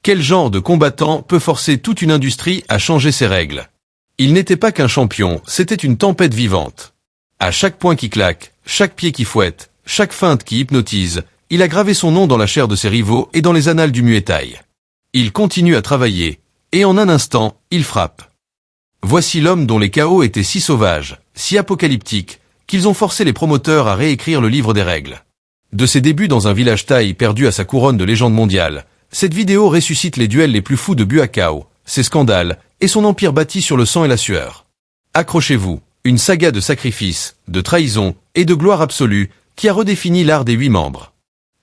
Quel genre de combattant peut forcer toute une industrie à changer ses règles? Il n'était pas qu'un champion, c'était une tempête vivante. À chaque poing qui claque, chaque pied qui fouette, chaque feinte qui hypnotise, il a gravé son nom dans la chair de ses rivaux et dans les annales du Muay Thai. Il continue à travailler, et en un instant, il frappe. Voici l'homme dont les KO étaient si sauvages, si apocalyptiques, qu'ils ont forcé les promoteurs à réécrire le livre des règles. De ses débuts dans un village thaï perdu à sa couronne de légende mondiale, cette vidéo ressuscite les duels les plus fous de Buakaw, ses scandales, et son empire bâti sur le sang et la sueur. Accrochez-vous, une saga de sacrifices, de trahison et de gloire absolue qui a redéfini l'art des 8 membres.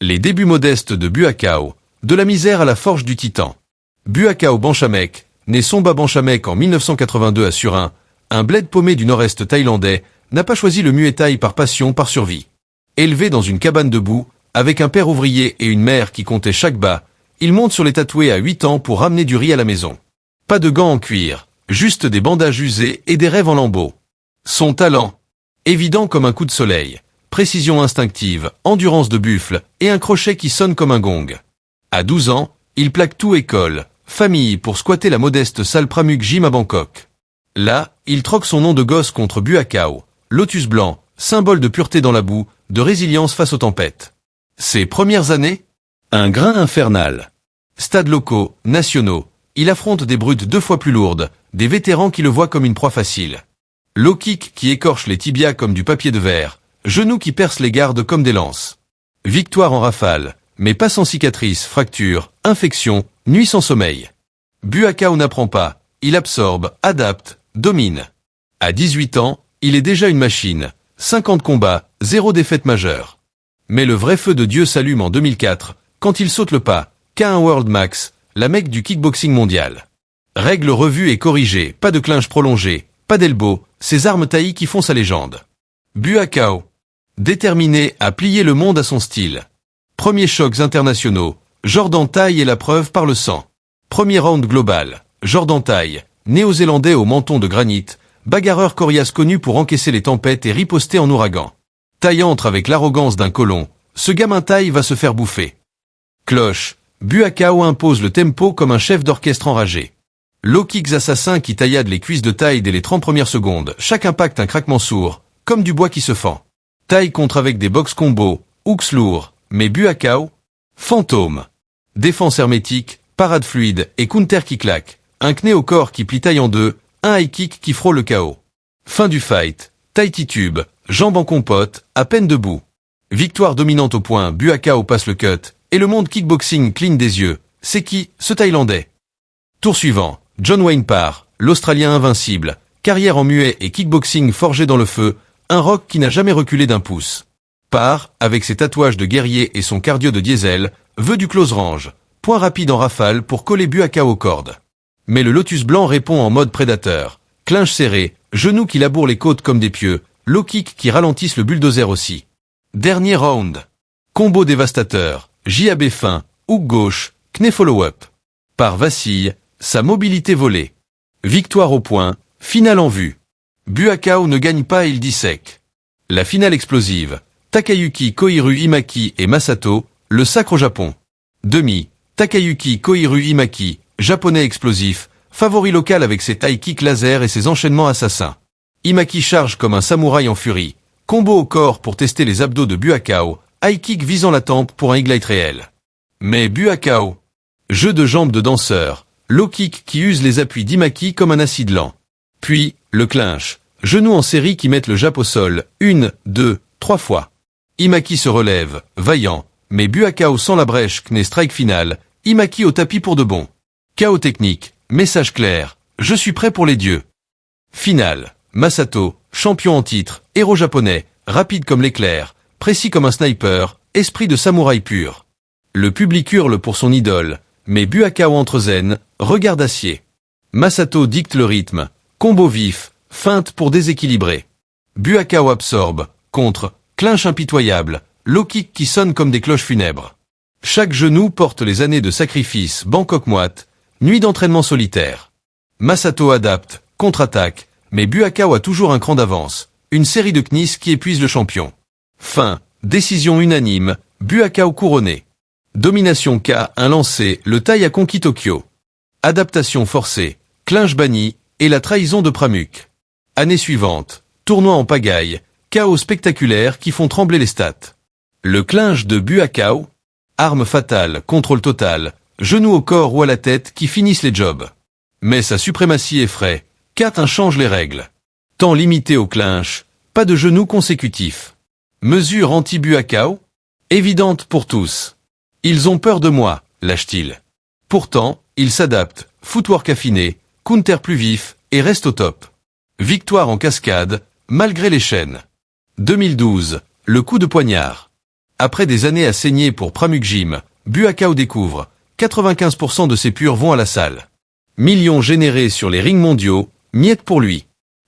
Les débuts modestes de Buakaw, de la misère à la forge du titan. Buakaw Banchamek, né Somba Banchamek en 1982 à Surin, un bled paumé du nord-est thaïlandais, n'a pas choisi le Muay Thai par passion, par survie. Élevé dans une cabane de boue, avec un père ouvrier et une mère qui comptait chaque bas, il monte sur les tatoués à 8 ans pour ramener du riz à la maison. Pas de gants en cuir, juste des bandages usés et des rêves en lambeaux. Son talent, évident comme un coup de soleil, précision instinctive, endurance de buffle et un crochet qui sonne comme un gong. À 12 ans, il plaque tout école, famille pour squatter la modeste salle Pramuk Gym à Bangkok. Là, il troque son nom de gosse contre Buakaw, lotus blanc, symbole de pureté dans la boue, de résilience face aux tempêtes. Ses premières années? Un grain infernal. Stades locaux, nationaux, il affronte des brutes 2 fois plus lourdes, des vétérans qui le voient comme une proie facile. Low kick qui écorche les tibias comme du papier de verre, genoux qui percent les gardes comme des lances. Victoire en rafale, mais pas sans cicatrices, fractures, infections, nuits sans sommeil. Buakaw n'apprend pas, il absorbe, adapte, domine. À 18 ans, il est déjà une machine, 50 combats, 0 défaite majeure. Mais le vrai feu de Dieu s'allume en 2004, quand il saute le pas, K1 World Max, la mecque du kickboxing mondial. Règles revues et corrigées, pas de clinch prolongé, pas d'elbow, ces armes taillies qui font sa légende. Buakaw, déterminé à plier le monde à son style. Premiers chocs internationaux, Jordan taille et la preuve par le sang. Premier round global, Jordan taille, néo-zélandais au menton de granit, bagarreur coriace connu pour encaisser les tempêtes et riposter en ouragan. Taille entre avec l'arrogance d'un colon, ce gamin taille va se faire bouffer. Cloche, Buakaw impose le tempo comme un chef d'orchestre enragé. Low kicks assassins qui tailladent les cuisses de taille dès les 30 premières secondes, chaque impact un craquement sourd, comme du bois qui se fend. Taille contre avec des box combos, hooks lourds, mais Buakaw, fantôme. Défense hermétique, parade fluide et counter qui claque, un kné au corps qui plie taille en deux, un high kick qui frôle le chaos. Fin du fight, taille titube, jambes en compote, à peine debout. Victoire dominante au point, Buakaw passe le cut, et le monde kickboxing cligne des yeux. C'est qui, ce Thaïlandais? Tour suivant, John Wayne Parr, l'Australien invincible, carrière en muet et kickboxing forgé dans le feu, un rock qui n'a jamais reculé d'un pouce. Parr, avec ses tatouages de guerrier et son cardio de diesel, veut du close range, point rapide en rafale pour coller Buakaw aux cordes. Mais le lotus blanc répond en mode prédateur, clinch serré, genoux qui labourent les côtes comme des pieux, low kick qui ralentissent le bulldozer aussi. Dernier round. Combo dévastateur, JAB fin, hook gauche, kné follow-up. Parr vacille, sa mobilité volée. Victoire au point, finale en vue. Buakaw ne gagne pas et il dissèque. La finale explosive. Takayuki Koiru Imaki et Masato, le sacre au Japon. Demi, Takayuki Koiru Imaki, japonais explosif, favori local avec ses taille kicks laser et ses enchaînements assassins. Imaki charge comme un samouraï en furie. Combo au corps pour tester les abdos de Buakaw, high kick visant la tempe pour un highlight réel. Mais Buakaw, jeu de jambes de danseur, low kick qui use les appuis d'Imaki comme un acide lent. Puis, le clinch, genoux en série qui mettent le Jap au sol, 1, 2, 3 fois. Imaki se relève, vaillant, mais Buakaw sans la brèche, kné strike final, Imaki au tapis pour de bon. KO technique, message clair, je suis prêt pour les dieux. Finale, Masato, champion en titre, héros japonais, rapide comme l'éclair, précis comme un sniper, esprit de samouraï pur. Le public hurle pour son idole, mais Buakaw entre zen, regard d'acier. Masato dicte le rythme, combo vif, feinte pour déséquilibrer. Buakaw absorbe, contre, clinch impitoyable, low kick qui sonne comme des cloches funèbres. Chaque genou porte les années de sacrifice, Bangkok moite, nuit d'entraînement solitaire. Masato adapte, contre-attaque, mais Buakaw a toujours un cran d'avance, une série de knis qui épuise le champion. Fin, décision unanime, Buakaw couronné. Domination K, un lancé, le Tai a conquis Tokyo. Adaptation forcée, clinch banni, et la trahison de Pramuk. Année suivante, tournoi en pagaille, chaos spectaculaire qui font trembler les stats. Le clinch de Buakao, arme fatale, contrôle total, genou au corps ou à la tête qui finissent les jobs. Mais sa suprématie effraie, K1 change les règles. Temps limité au clinch, pas de genoux consécutifs. Mesure anti-Buakao, évidente pour tous. Ils ont peur de moi, lâche-t-il. Pourtant, il s'adapte, footwork affiné, counter plus vif, et reste au top. Victoire en cascade, malgré les chaînes. 2012, le coup de poignard. Après des années à saigner pour Pramuk Gym, Buakao découvre, 95% de ses purs vont à la salle. Millions générés sur les rings mondiaux, miettes pour lui.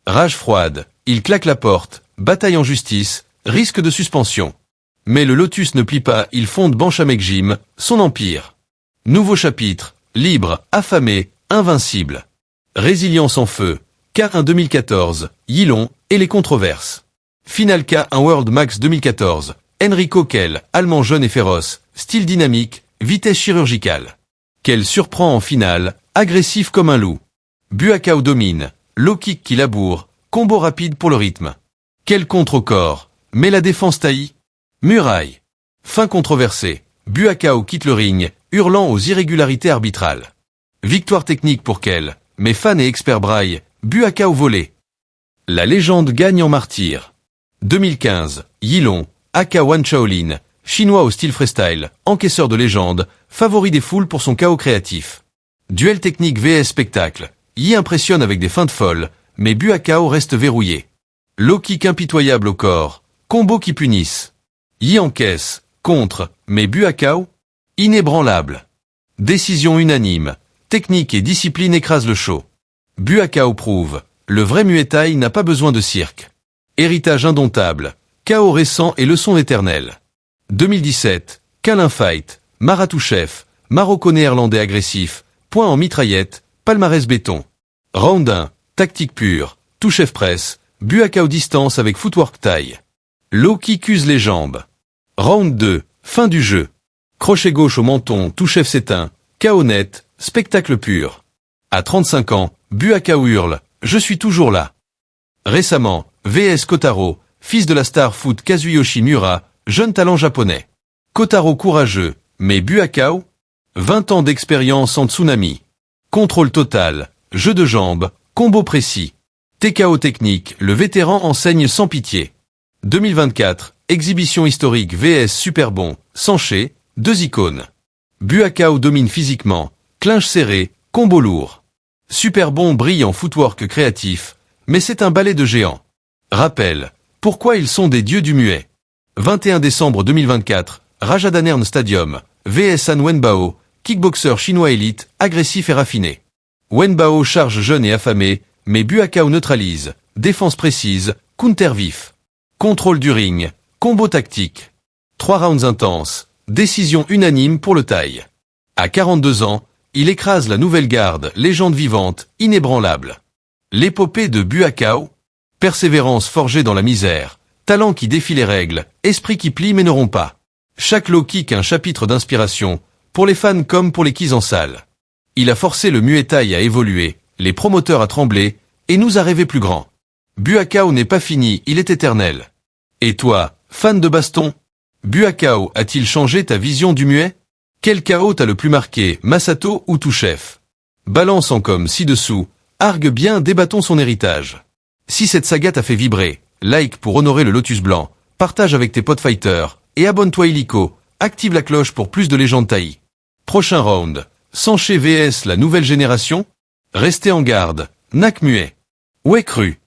Rage froide, il claque la porte, bataille en justice, risque de suspension. Mais le Lotus ne plie pas, il fonde Banchamek Gym, son empire. Nouveau chapitre, libre, affamé, invincible. Résilience en feu, K1 2014, Yilong, et les controverses. Final K1 World Max 2014, Enrico Kell, allemand jeune et féroce, style dynamique, vitesse chirurgicale. Kell surprend en finale, agressif comme un loup. Buakao domine, low kick qui laboure, combo rapide pour le rythme. Kell contre au corps, mais la défense taillit. Muraille. Fin controversée, Buakao quitte le ring, hurlant aux irrégularités arbitrales. Victoire technique pour Kell, mais fans et experts braillent, Buakao volé. La légende gagne en martyr. 2015, Yilong, aka Wan Shaolin, chinois au style freestyle, encaisseur de légende, favori des foules pour son chaos créatif. Duel technique vs spectacle, Yi impressionne avec des feintes folles, mais Buakao reste verrouillé. Low kick impitoyable au corps, combo qui punissent. Yi encaisse, contre, mais Buakao, inébranlable. Décision unanime, technique et discipline écrasent le show. Buakao prouve, le vrai Muay Thai n'a pas besoin de cirque. Héritage indomptable, chaos récent et leçon éternelle. 2017, Câlin Fight, Maratouchev, Maroco-néerlandais agressif, point en mitraillette, palmarès béton. Round 1, tactique pure, touchef presse, Buakao distance avec footwork taille. Low kick use les jambes. Round 2, fin du jeu. Crochet gauche au menton, touchef s'éteint, KO net, spectacle pur. À 35 ans, Buakao hurle, je suis toujours là. Récemment, VS Kotaro, fils de la star foot Kazuyoshi Mura, jeune talent japonais. Kotaro courageux, mais Buakao 20 ans d'expérience en tsunami. Contrôle total, jeu de jambes, combo précis. TKO technique, le vétéran enseigne sans pitié. 2024, exhibition historique VS super bon, Sanché, deux icônes. Buakao domine physiquement, clinch serré, combo lourd. Super bon brille en footwork créatif, mais c'est un ballet de géants. Rappel, pourquoi ils sont des dieux du muet. 21 décembre 2024, Rajadamnern Stadium, VS An Wenbao, kickboxer chinois élite, agressif et raffiné. Wenbao charge jeune et affamé, mais Buakao neutralise, défense précise, counter vif. Contrôle du ring, combo tactique. 3 rounds intenses, décision unanime pour le Thaï. À 42 ans, il écrase la nouvelle garde, légende vivante, inébranlable. L'épopée de Buakao, persévérance forgée dans la misère, talent qui défie les règles, esprit qui plie mais ne rompt pas. Chaque low kick un chapitre d'inspiration, pour les fans comme pour les quis en salle. Il a forcé le Muay Thai à évoluer, les promoteurs à trembler, et nous à rêver plus grand. Buakao n'est pas fini, il est éternel. Et toi, fan de baston? Buakao a-t-il changé ta vision du muet? Quel KO t'a le plus marqué, Masato ou Touchef? Balance en com ci-dessous, argue bien, débattons son héritage. Si cette saga t'a fait vibrer, like pour honorer le Lotus blanc, partage avec tes potes fighters, et abonne-toi illico, active la cloche pour plus de légendes taillis. Prochain round, Sanché vs la nouvelle génération? Restez en garde, Nak Muet. Ouais cru.